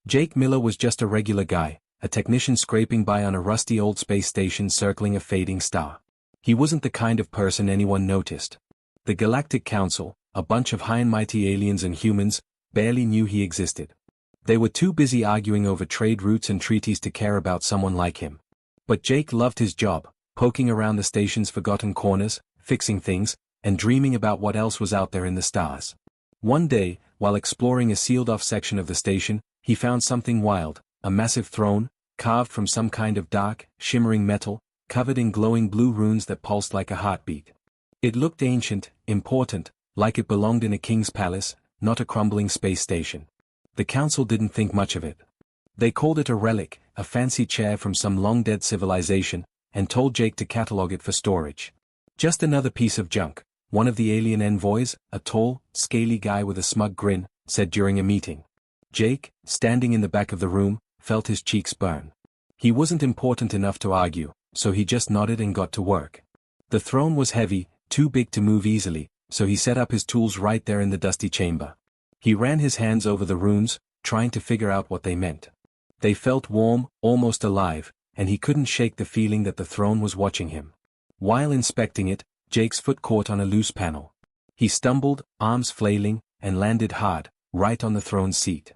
Jake Miller was just a regular guy, a technician scraping by on a rusty old space station circling a fading star. He wasn't the kind of person anyone noticed. The Galactic Council, a bunch of high and mighty aliens and humans, barely knew he existed. They were too busy arguing over trade routes and treaties to care about someone like him. But Jake loved his job, poking around the station's forgotten corners, fixing things, and dreaming about what else was out there in the stars. One day, while exploring a sealed-off section of the station, he found something wild, a massive throne, carved from some kind of dark, shimmering metal, covered in glowing blue runes that pulsed like a heartbeat. It looked ancient, important, like it belonged in a king's palace, not a crumbling space station. The council didn't think much of it. They called it a relic, a fancy chair from some long-dead civilization, and told Jake to catalog it for storage. Just another piece of junk, one of the alien envoys, a tall, scaly guy with a smug grin, said during a meeting. Jake, standing in the back of the room, felt his cheeks burn. He wasn't important enough to argue, so he just nodded and got to work. The throne was heavy, too big to move easily, so he set up his tools right there in the dusty chamber. He ran his hands over the runes, trying to figure out what they meant. They felt warm, almost alive, and he couldn't shake the feeling that the throne was watching him. While inspecting it, Jake's foot caught on a loose panel. He stumbled, arms flailing, and landed hard, right on the throne seat.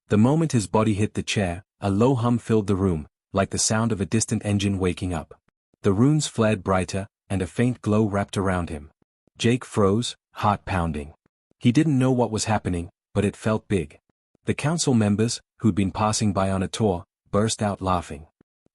The moment his body hit the chair, a low hum filled the room, like the sound of a distant engine waking up. The runes flared brighter, and a faint glow wrapped around him. Jake froze, heart pounding. He didn't know what was happening, but it felt big. The council members, who'd been passing by on a tour, burst out laughing.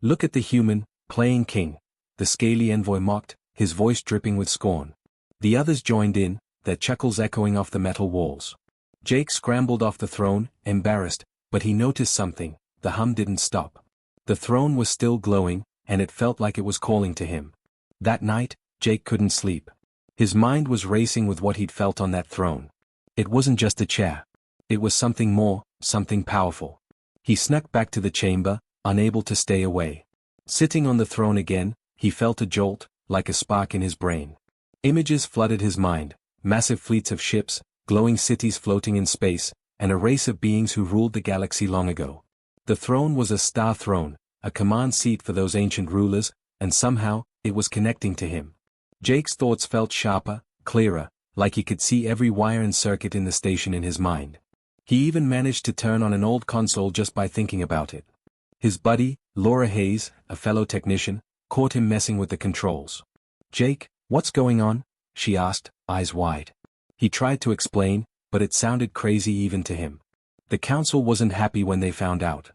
"Look at the human, playing king," the scaly envoy mocked, his voice dripping with scorn. The others joined in, their chuckles echoing off the metal walls. Jake scrambled off the throne, embarrassed, but he noticed something: the hum didn't stop. The throne was still glowing, and it felt like it was calling to him. That night, Jake couldn't sleep. His mind was racing with what he'd felt on that throne. It wasn't just a chair. It was something more, something powerful. He snuck back to the chamber, unable to stay away. Sitting on the throne again, he felt a jolt, like a spark in his brain. Images flooded his mind, massive fleets of ships, glowing cities floating in space, and a race of beings who ruled the galaxy long ago. The throne was a star throne, a command seat for those ancient rulers, and somehow, it was connecting to him. Jake's thoughts felt sharper, clearer, like he could see every wire and circuit in the station in his mind. He even managed to turn on an old console just by thinking about it. His buddy, Laura Hayes, a fellow technician, caught him messing with the controls. "Jake, what's going on?" she asked, eyes wide. He tried to explain, but it sounded crazy even to him. The council wasn't happy when they found out.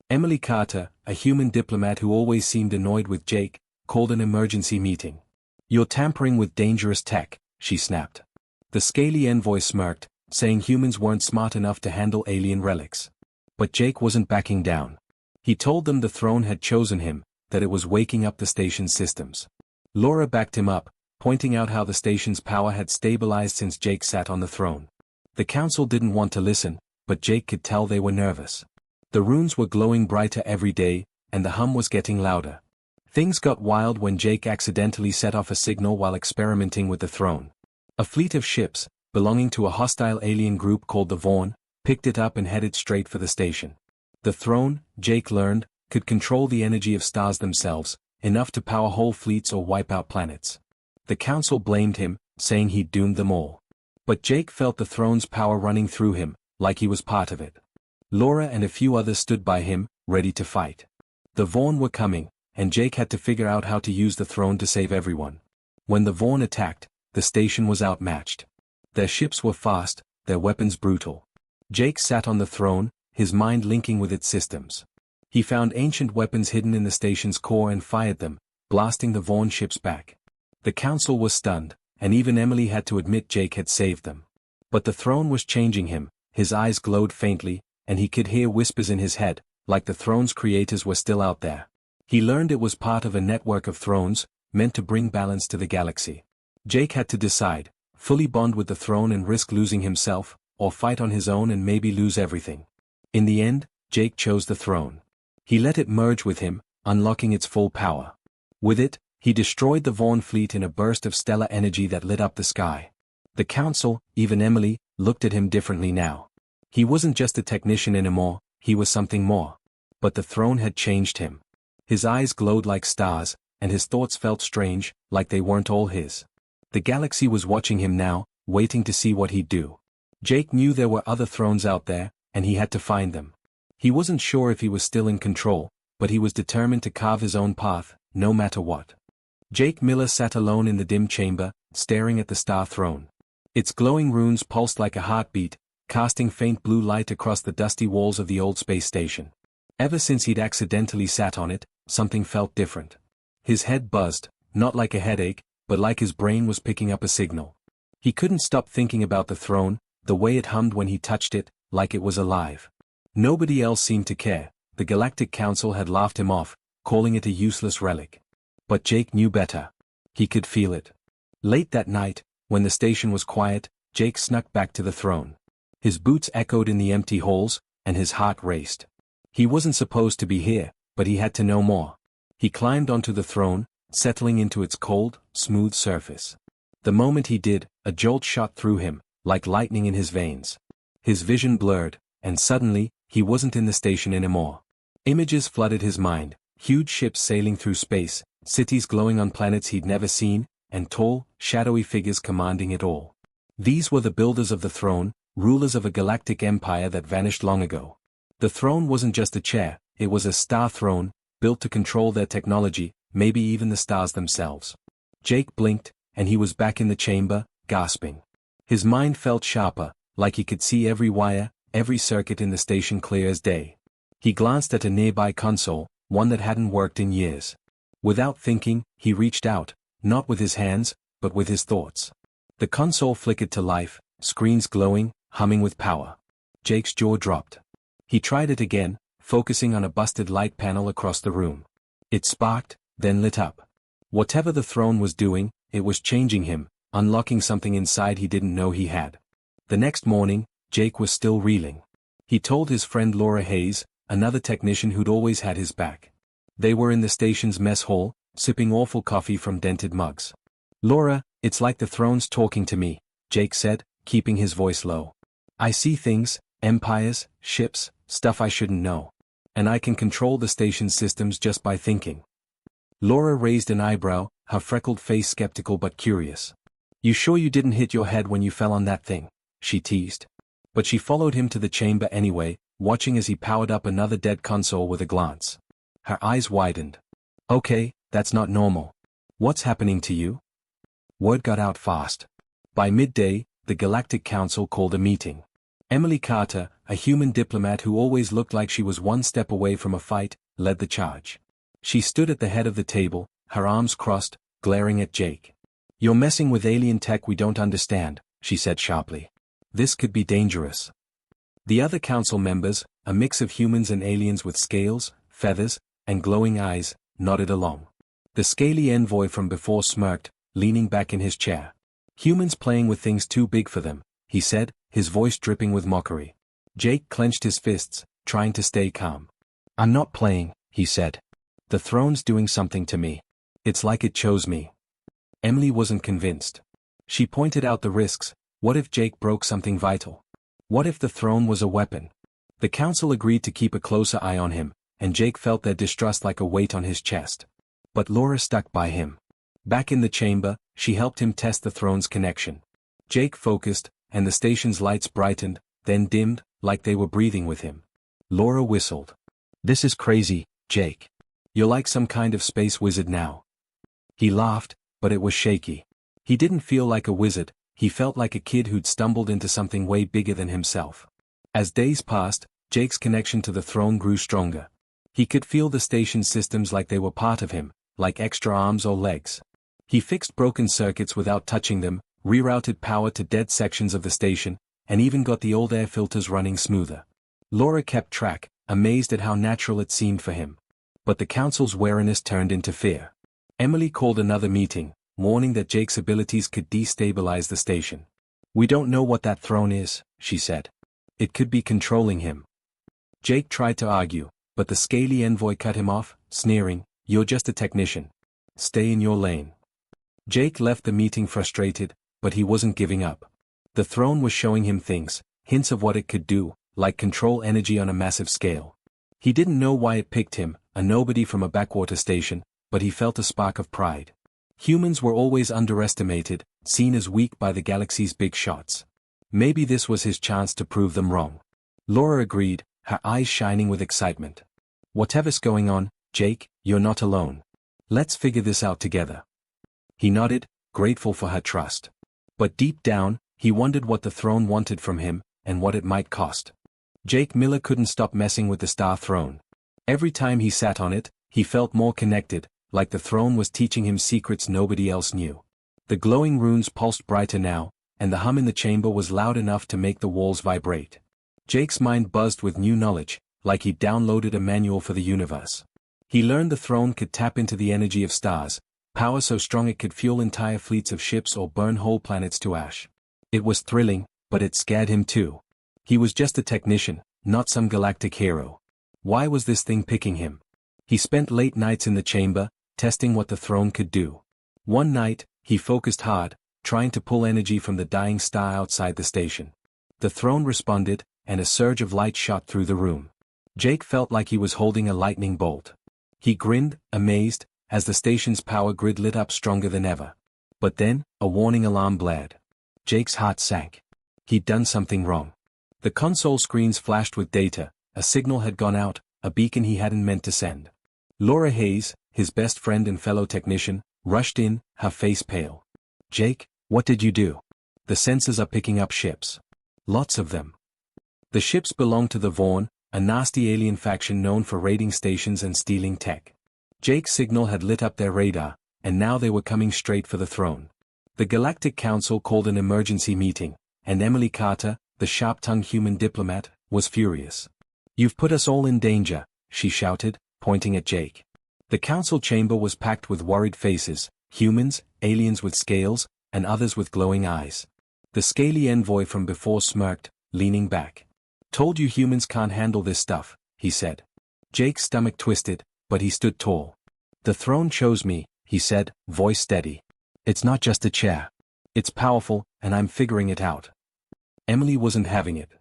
Emily Carter, a human diplomat who always seemed annoyed with Jake, called an emergency meeting. "You're tampering with dangerous tech," she snapped. The scaly envoy smirked, saying humans weren't smart enough to handle alien relics. But Jake wasn't backing down. He told them the throne had chosen him, that it was waking up the station's systems. Laura backed him up, pointing out how the station's power had stabilized since Jake sat on the throne. The council didn't want to listen, but Jake could tell they were nervous. The runes were glowing brighter every day, and the hum was getting louder. Things got wild when Jake accidentally set off a signal while experimenting with the throne. A fleet of ships, belonging to a hostile alien group called the Vaughn, picked it up and headed straight for the station. The throne, Jake learned, could control the energy of stars themselves, enough to power whole fleets or wipe out planets. The council blamed him, saying he'd doomed them all. But Jake felt the throne's power running through him, like he was part of it. Laura and a few others stood by him, ready to fight. The Vaughn were coming, and Jake had to figure out how to use the throne to save everyone. When the Vaughn attacked, the station was outmatched. Their ships were fast, their weapons brutal. Jake sat on the throne, his mind linking with its systems. He found ancient weapons hidden in the station's core and fired them, blasting the Vaughn ships back. The council was stunned, and even Emily had to admit Jake had saved them. But the throne was changing him, his eyes glowed faintly, and he could hear whispers in his head, like the throne's creators were still out there. He learned it was part of a network of thrones, meant to bring balance to the galaxy. Jake had to decide, fully bond with the throne and risk losing himself, or fight on his own and maybe lose everything. In the end, Jake chose the throne. He let it merge with him, unlocking its full power. With it, he destroyed the Vaughn fleet in a burst of stellar energy that lit up the sky. The council, even Emily, looked at him differently now. He wasn't just a technician anymore, he was something more. But the throne had changed him. His eyes glowed like stars, and his thoughts felt strange, like they weren't all his. The galaxy was watching him now, waiting to see what he'd do. Jake knew there were other thrones out there, and he had to find them. He wasn't sure if he was still in control, but he was determined to carve his own path, no matter what. Jake Miller sat alone in the dim chamber, staring at the star throne. Its glowing runes pulsed like a heartbeat, casting faint blue light across the dusty walls of the old space station. Ever since he'd accidentally sat on it, something felt different. His head buzzed, not like a headache, but like his brain was picking up a signal. He couldn't stop thinking about the throne, the way it hummed when he touched it, like it was alive. Nobody else seemed to care. The Galactic Council had laughed him off, calling it a useless relic. But Jake knew better. He could feel it. Late that night, when the station was quiet, Jake snuck back to the throne. His boots echoed in the empty halls, and his heart raced. He wasn't supposed to be here, but he had to know more. He climbed onto the throne, settling into its cold, smooth surface. The moment he did, a jolt shot through him, like lightning in his veins. His vision blurred, and suddenly, he wasn't in the station anymore. Images flooded his mind, huge ships sailing through space, cities glowing on planets he'd never seen, and tall, shadowy figures commanding it all. These were the builders of the throne, rulers of a galactic empire that vanished long ago. The throne wasn't just a chair, it was a star throne, built to control their technology, maybe even the stars themselves. Jake blinked, and he was back in the chamber, gasping. His mind felt sharper, like he could see every wire, every circuit in the station clear as day. He glanced at a nearby console, one that hadn't worked in years. Without thinking, he reached out, not with his hands, but with his thoughts. The console flickered to life, screens glowing, humming with power. Jake's jaw dropped. He tried it again, focusing on a busted light panel across the room. It sparked, then lit up. Whatever the throne was doing, it was changing him, unlocking something inside he didn't know he had. The next morning, Jake was still reeling. He told his friend Laura Hayes, another technician who'd always had his back. They were in the station's mess hall, sipping awful coffee from dented mugs. "Laura, it's like the throne's talking to me," Jake said, keeping his voice low. "I see things, empires, ships, stuff I shouldn't know. And I can control the station's systems just by thinking." Laura raised an eyebrow, her freckled face skeptical but curious. "You sure you didn't hit your head when you fell on that thing?" she teased. But she followed him to the chamber anyway, watching as he powered up another dead console with a glance. Her eyes widened. "Okay, that's not normal. What's happening to you?" Word got out fast. By midday, the Galactic Council called a meeting. Emily Carter, a human diplomat who always looked like she was one step away from a fight, led the charge. She stood at the head of the table, her arms crossed, glaring at Jake. "You're messing with alien tech we don't understand," she said sharply. "This could be dangerous." The other council members, a mix of humans and aliens with scales, feathers, and glowing eyes, nodded along. The scaly envoy from before smirked, leaning back in his chair. "Humans playing with things too big for them," he said, his voice dripping with mockery. Jake clenched his fists, trying to stay calm. "I'm not playing," he said. "The throne's doing something to me. It's like it chose me." Emily wasn't convinced. She pointed out the risks. What if Jake broke something vital? What if the throne was a weapon? The council agreed to keep a closer eye on him, and Jake felt their distrust like a weight on his chest. But Laura stuck by him. Back in the chamber, she helped him test the throne's connection. Jake focused, and the station's lights brightened, then dimmed, like they were breathing with him. Laura whistled. "This is crazy, Jake. You're like some kind of space wizard now." He laughed, but it was shaky. He didn't feel like a wizard, he felt like a kid who'd stumbled into something way bigger than himself. As days passed, Jake's connection to the throne grew stronger. He could feel the station's systems like they were part of him, like extra arms or legs. He fixed broken circuits without touching them, rerouted power to dead sections of the station, and even got the old air filters running smoother. Laura kept track, amazed at how natural it seemed for him. But the council's wariness turned into fear. Emily called another meeting, warning that Jake's abilities could destabilize the station. "We don't know what that throne is," she said. "It could be controlling him." Jake tried to argue, but the scaly envoy cut him off, sneering, "You're just a technician. Stay in your lane." Jake left the meeting frustrated, but he wasn't giving up. The throne was showing him things, hints of what it could do, like control energy on a massive scale. He didn't know why it picked him, a nobody from a backwater station, but he felt a spark of pride. Humans were always underestimated, seen as weak by the galaxy's big shots. Maybe this was his chance to prove them wrong. Laura agreed, her eyes shining with excitement. Whatever's going on, Jake, you're not alone. Let's figure this out together. He nodded, grateful for her trust. But deep down, he wondered what the throne wanted from him, and what it might cost. Jake Miller couldn't stop messing with the Star Throne. Every time he sat on it, he felt more connected, like the throne was teaching him secrets nobody else knew. The glowing runes pulsed brighter now, and the hum in the chamber was loud enough to make the walls vibrate. Jake's mind buzzed with new knowledge, like he'd downloaded a manual for the universe. He learned the throne could tap into the energy of stars, power so strong it could fuel entire fleets of ships or burn whole planets to ash. It was thrilling, but it scared him too. He was just a technician, not some galactic hero. Why was this thing picking him? He spent late nights in the chamber, testing what the throne could do. One night, he focused hard, trying to pull energy from the dying star outside the station. The throne responded, and a surge of light shot through the room. Jake felt like he was holding a lightning bolt. He grinned, amazed, as the station's power grid lit up stronger than ever. But then, a warning alarm blared. Jake's heart sank. He'd done something wrong. The console screens flashed with data, a signal had gone out, a beacon he hadn't meant to send. Laura Hayes, his best friend and fellow technician, rushed in, her face pale. Jake, what did you do? The sensors are picking up ships. Lots of them. The ships belong to the Vaughn, a nasty alien faction known for raiding stations and stealing tech. Jake's signal had lit up their radar, and now they were coming straight for the throne. The Galactic Council called an emergency meeting, and Emily Carter, the sharp-tongued human diplomat, was furious. You've put us all in danger, she shouted, pointing at Jake. The council chamber was packed with worried faces, humans, aliens with scales, and others with glowing eyes. The scaly envoy from before smirked, leaning back. Told you humans can't handle this stuff, he said. Jake's stomach twisted, but he stood tall. The throne chose me, he said, voice steady. It's not just a chair. It's powerful, and I'm figuring it out. Emily wasn't having it.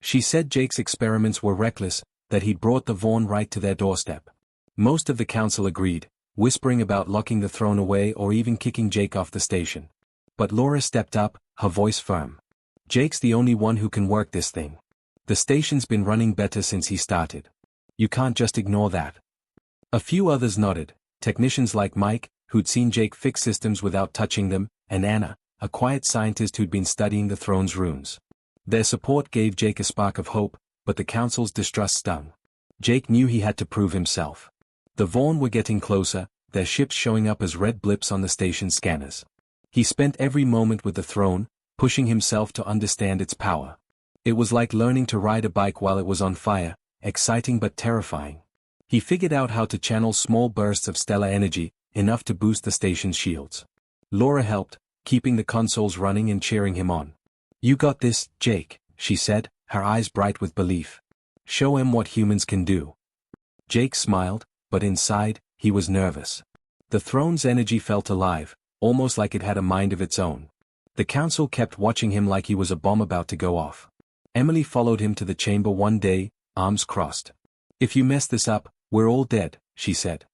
She said Jake's experiments were reckless, that he'd brought the Vaughn right to their doorstep. Most of the council agreed, whispering about locking the throne away or even kicking Jake off the station. But Laura stepped up, her voice firm. Jake's the only one who can work this thing. The station's been running better since he started. You can't just ignore that. A few others nodded, technicians like Mike, who'd seen Jake fix systems without touching them, and Anna, a quiet scientist who'd been studying the throne's runes. Their support gave Jake a spark of hope, but the council's distrust stung. Jake knew he had to prove himself. The Vaughn were getting closer, their ships showing up as red blips on the station's scanners. He spent every moment with the throne, pushing himself to understand its power. It was like learning to ride a bike while it was on fire, exciting but terrifying. He figured out how to channel small bursts of stellar energy, enough to boost the station's shields. Laura helped, keeping the consoles running and cheering him on. You got this, Jake, she said, her eyes bright with belief. Show him what humans can do. Jake smiled, but inside, he was nervous. The throne's energy felt alive, almost like it had a mind of its own. The council kept watching him like he was a bomb about to go off. Emily followed him to the chamber one day, arms crossed. If you mess this up, we're all dead, she said.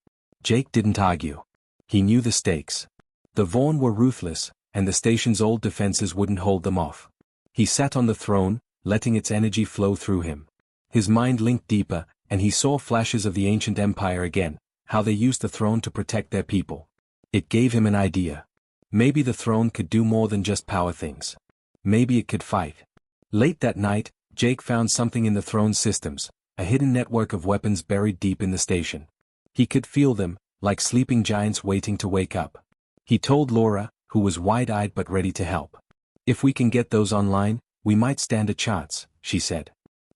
Jake didn't argue. He knew the stakes. The Vaughn were ruthless, and the station's old defenses wouldn't hold them off. He sat on the throne, letting its energy flow through him. His mind linked deeper, and he saw flashes of the ancient empire again, how they used the throne to protect their people. It gave him an idea. Maybe the throne could do more than just power things. Maybe it could fight. Late that night, Jake found something in the throne's systems, a hidden network of weapons buried deep in the station. He could feel them, like sleeping giants waiting to wake up. He told Laura, who was wide-eyed but ready to help. If we can get those online, we might stand a chance, she said.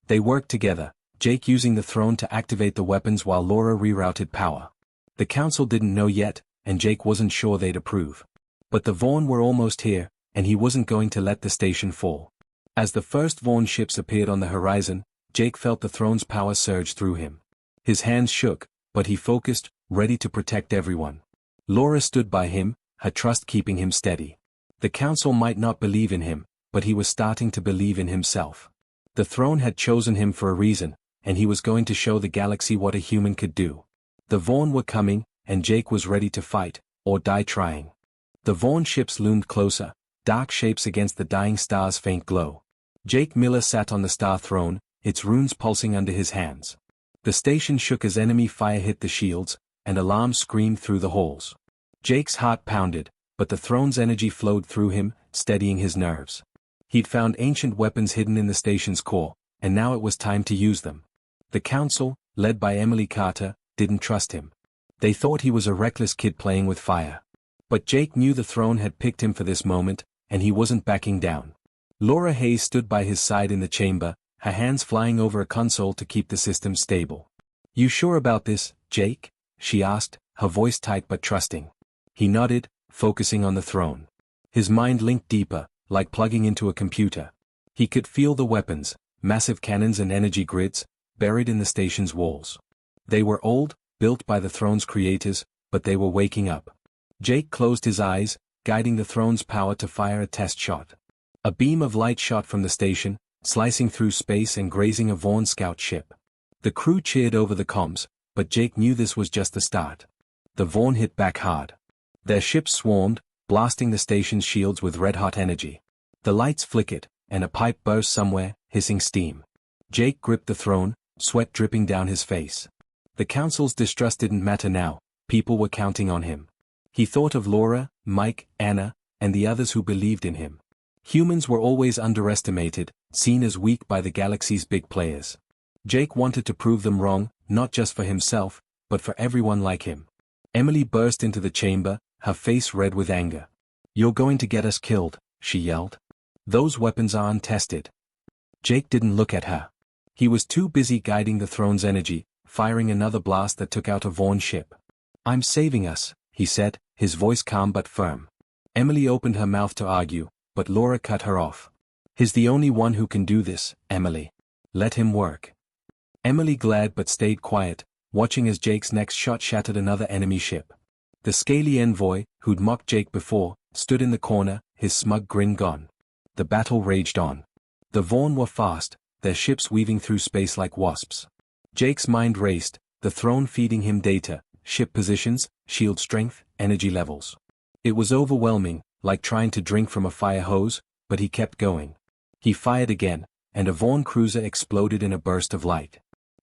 They worked together, Jake using the throne to activate the weapons while Laura rerouted power. The council didn't know yet, and Jake wasn't sure they'd approve. But the Vaughn were almost here, and he wasn't going to let the station fall. As the first Vaughn ships appeared on the horizon, Jake felt the throne's power surge through him. His hands shook, but he focused, ready to protect everyone. Laura stood by him, her trust keeping him steady. The council might not believe in him, but he was starting to believe in himself. The throne had chosen him for a reason, and he was going to show the galaxy what a human could do. The Vaughn were coming, and Jake was ready to fight, or die trying. The Vaughn ships loomed closer, dark shapes against the dying star's faint glow. Jake Miller sat on the star throne, its runes pulsing under his hands. The station shook as enemy fire hit the shields, and alarms screamed through the halls. Jake's heart pounded, but the throne's energy flowed through him, steadying his nerves. He'd found ancient weapons hidden in the station's core, and now it was time to use them. The council, led by Emily Carter, didn't trust him. They thought he was a reckless kid playing with fire. But Jake knew the throne had picked him for this moment, and he wasn't backing down. Laura Hayes stood by his side in the chamber, her hands flying over a console to keep the system stable. "You sure about this, Jake?" she asked, her voice tight but trusting. He nodded, focusing on the throne. His mind linked deeper, like plugging into a computer. He could feel the weapons, massive cannons and energy grids, buried in the station's walls. They were old, built by the throne's creators, but they were waking up. Jake closed his eyes, guiding the throne's power to fire a test shot. A beam of light shot from the station, slicing through space and grazing a Vaughn scout ship. The crew cheered over the comms, but Jake knew this was just the start. The Vaughn hit back hard. Their ships swarmed, blasting the station's shields with red-hot energy. The lights flickered, and a pipe burst somewhere, hissing steam. Jake gripped the throne, sweat dripping down his face. The council's distrust didn't matter now, people were counting on him. He thought of Laura, Mike, Anna, and the others who believed in him. Humans were always underestimated, seen as weak by the galaxy's big players. Jake wanted to prove them wrong, not just for himself, but for everyone like him. Emily burst into the chamber, her face red with anger. "You're going to get us killed," she yelled. "Those weapons are untested." Jake didn't look at her. He was too busy guiding the throne's energy, firing another blast that took out a Vaughn ship. "I'm saving us," he said, his voice calm but firm. Emily opened her mouth to argue, but Laura cut her off. "He's the only one who can do this, Emily. Let him work." Emily glared but stayed quiet, watching as Jake's next shot shattered another enemy ship. The scaly envoy, who'd mocked Jake before, stood in the corner, his smug grin gone. The battle raged on. The Vaughn were fast, their ships weaving through space like wasps. Jake's mind raced, the throne feeding him data, ship positions, shield strength, energy levels. It was overwhelming, like trying to drink from a fire hose, but he kept going. He fired again, and a Vaughn cruiser exploded in a burst of light.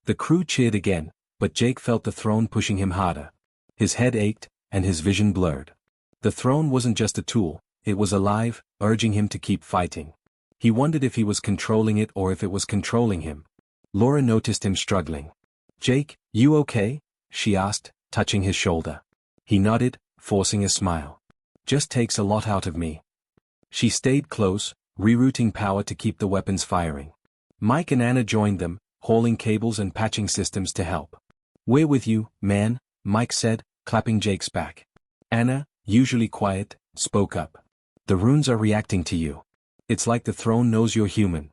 The crew cheered again, but Jake felt the throne pushing him harder. His head ached, and his vision blurred. The throne wasn't just a tool, it was alive, urging him to keep fighting. He wondered if he was controlling it or if it was controlling him. Laura noticed him struggling. "Jake, you okay?" she asked, touching his shoulder. He nodded, forcing a smile. "Just takes a lot out of me." She stayed close, rerouting power to keep the weapons firing. Mike and Anna joined them, hauling cables and patching systems to help. "We're with you, man," Mike said, clapping Jake's back. Anna, usually quiet, spoke up. "The runes are reacting to you. It's like the throne knows you're human."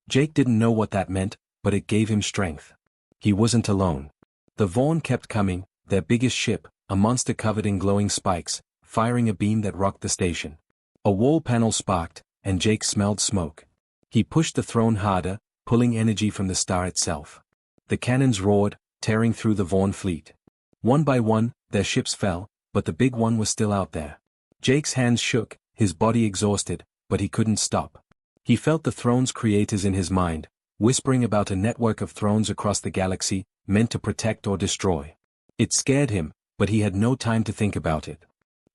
Jake didn't know what that meant, but it gave him strength. He wasn't alone. The Vaughn kept coming, their biggest ship, a monster covered in glowing spikes, firing a beam that rocked the station. A wall panel sparked, and Jake smelled smoke. He pushed the throne harder, pulling energy from the star itself. The cannons roared, tearing through the Vaughn fleet. One by one, their ships fell, but the big one was still out there. Jake's hands shook, his body exhausted, but he couldn't stop. He felt the throne's creators in his mind, whispering about a network of thrones across the galaxy, meant to protect or destroy. It scared him, but he had no time to think about it.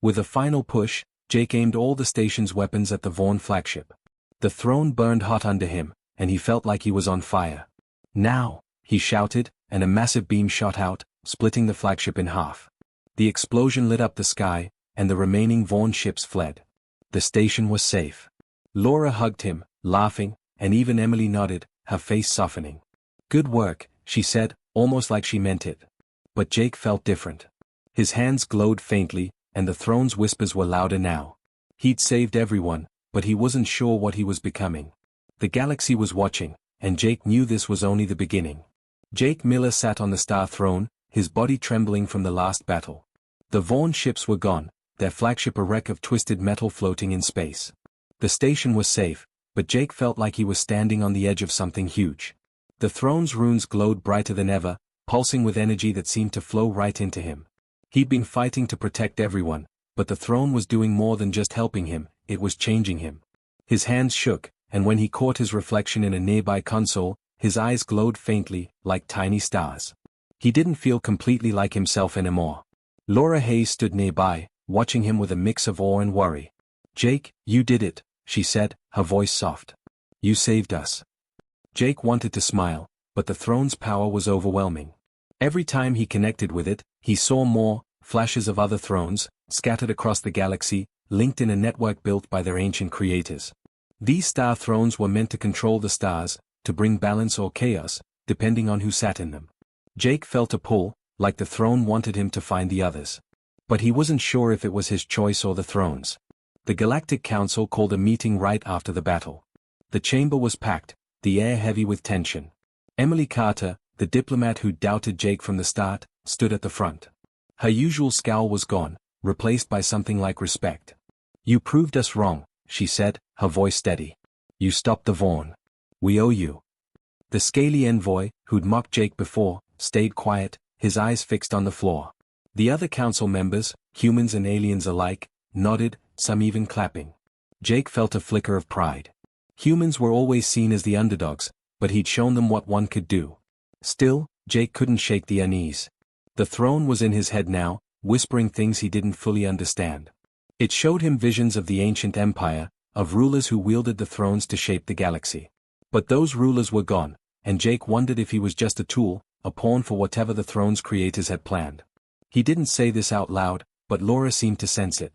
With a final push, Jake aimed all the station's weapons at the Vaughn flagship. The throne burned hot under him, and he felt like he was on fire. "Now!" he shouted, and a massive beam shot out, splitting the flagship in half. The explosion lit up the sky, and the remaining Vaughn ships fled. The station was safe. Laura hugged him, laughing, and even Emily nodded, her face softening. "Good work," she said, almost like she meant it. But Jake felt different. His hands glowed faintly, and the throne's whispers were louder now. He'd saved everyone, but he wasn't sure what he was becoming. The galaxy was watching, and Jake knew this was only the beginning. Jake Miller sat on the star throne, his body trembling from the last battle. The Vaughn ships were gone, their flagship a wreck of twisted metal floating in space. The station was safe, but Jake felt like he was standing on the edge of something huge. The throne's runes glowed brighter than ever, pulsing with energy that seemed to flow right into him. He'd been fighting to protect everyone, but the throne was doing more than just helping him, it was changing him. His hands shook, and when he caught his reflection in a nearby console, his eyes glowed faintly, like tiny stars. He didn't feel completely like himself anymore. Laura Hayes stood nearby, watching him with a mix of awe and worry. "Jake, you did it," she said, her voice soft. "You saved us." Jake wanted to smile, but the throne's power was overwhelming. Every time he connected with it, he saw more flashes of other thrones, scattered across the galaxy, linked in a network built by their ancient creators. These star thrones were meant to control the stars, to bring balance or chaos, depending on who sat in them. Jake felt a pull, like the throne wanted him to find the others. But he wasn't sure if it was his choice or the throne's. The Galactic Council called a meeting right after the battle. The chamber was packed, the air heavy with tension. Emily Carter, the diplomat who doubted Jake from the start, stood at the front. Her usual scowl was gone, replaced by something like respect. "You proved us wrong," she said, her voice steady. "You stopped the Vaughn. We owe you." The scaly envoy, who'd mocked Jake before, stayed quiet, his eyes fixed on the floor. The other council members, humans and aliens alike, nodded, some even clapping. Jake felt a flicker of pride. Humans were always seen as the underdogs, but he'd shown them what one could do. Still, Jake couldn't shake the unease. The throne was in his head now, whispering things he didn't fully understand. It showed him visions of the ancient empire, of rulers who wielded the thrones to shape the galaxy. But those rulers were gone, and Jake wondered if he was just a tool, a pawn for whatever the throne's creators had planned. He didn't say this out loud, but Laura seemed to sense it.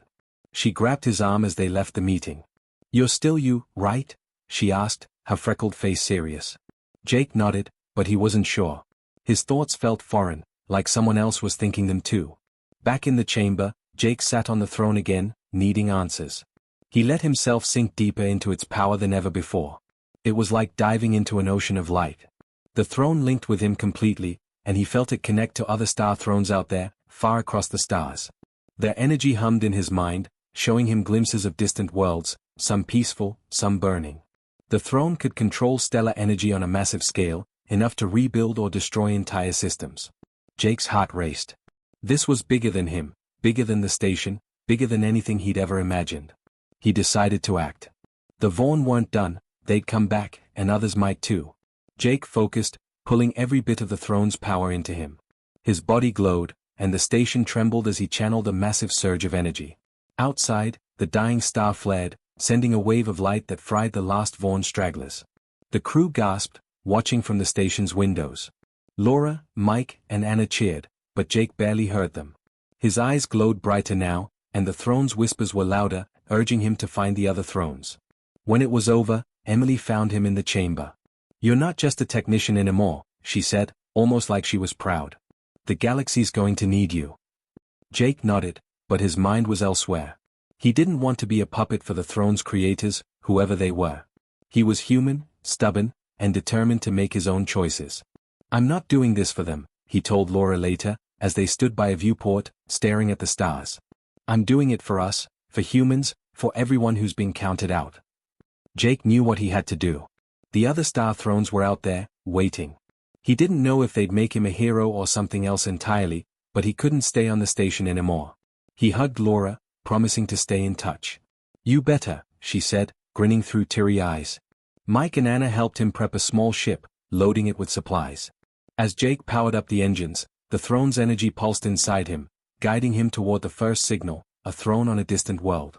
She grabbed his arm as they left the meeting. "You're still you, right?" she asked, her freckled face serious. Jake nodded, but he wasn't sure. His thoughts felt foreign, like someone else was thinking them too. Back in the chamber, Jake sat on the throne again, needing answers. He let himself sink deeper into its power than ever before. It was like diving into an ocean of light. The throne linked with him completely, and he felt it connect to other star thrones out there, far across the stars. Their energy hummed in his mind, showing him glimpses of distant worlds, some peaceful, some burning. The throne could control stellar energy on a massive scale, enough to rebuild or destroy entire systems. Jake's heart raced. This was bigger than him, bigger than the station, bigger than anything he'd ever imagined. He decided to act. The Vaughn weren't done, they'd come back, and others might too. Jake focused, pulling every bit of the throne's power into him. His body glowed, and the station trembled as he channeled a massive surge of energy. Outside, the dying star flared, sending a wave of light that fried the last Vaughn stragglers. The crew gasped, watching from the station's windows. Laura, Mike, and Anna cheered, but Jake barely heard them. His eyes glowed brighter now, and the throne's whispers were louder, urging him to find the other thrones. When it was over, Emily found him in the chamber. "You're not just a technician anymore," she said, almost like she was proud. "The galaxy's going to need you." Jake nodded, but his mind was elsewhere. He didn't want to be a puppet for the throne's creators, whoever they were. He was human, stubborn, and determined to make his own choices. "I'm not doing this for them," he told Laura later, as they stood by a viewport, staring at the stars. "I'm doing it for us, for humans, for everyone who's been counted out." Jake knew what he had to do. The other star thrones were out there, waiting. He didn't know if they'd make him a hero or something else entirely, but he couldn't stay on the station anymore. He hugged Laura, promising to stay in touch. "You better," she said, grinning through teary eyes. Mike and Anna helped him prep a small ship, loading it with supplies. As Jake powered up the engines, the throne's energy pulsed inside him, guiding him toward the first signal, a throne on a distant world.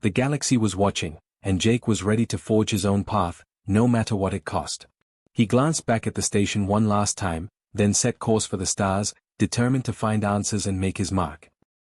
The galaxy was watching, and Jake was ready to forge his own path, no matter what it cost. He glanced back at the station one last time, then set course for the stars, determined to find answers and make his mark.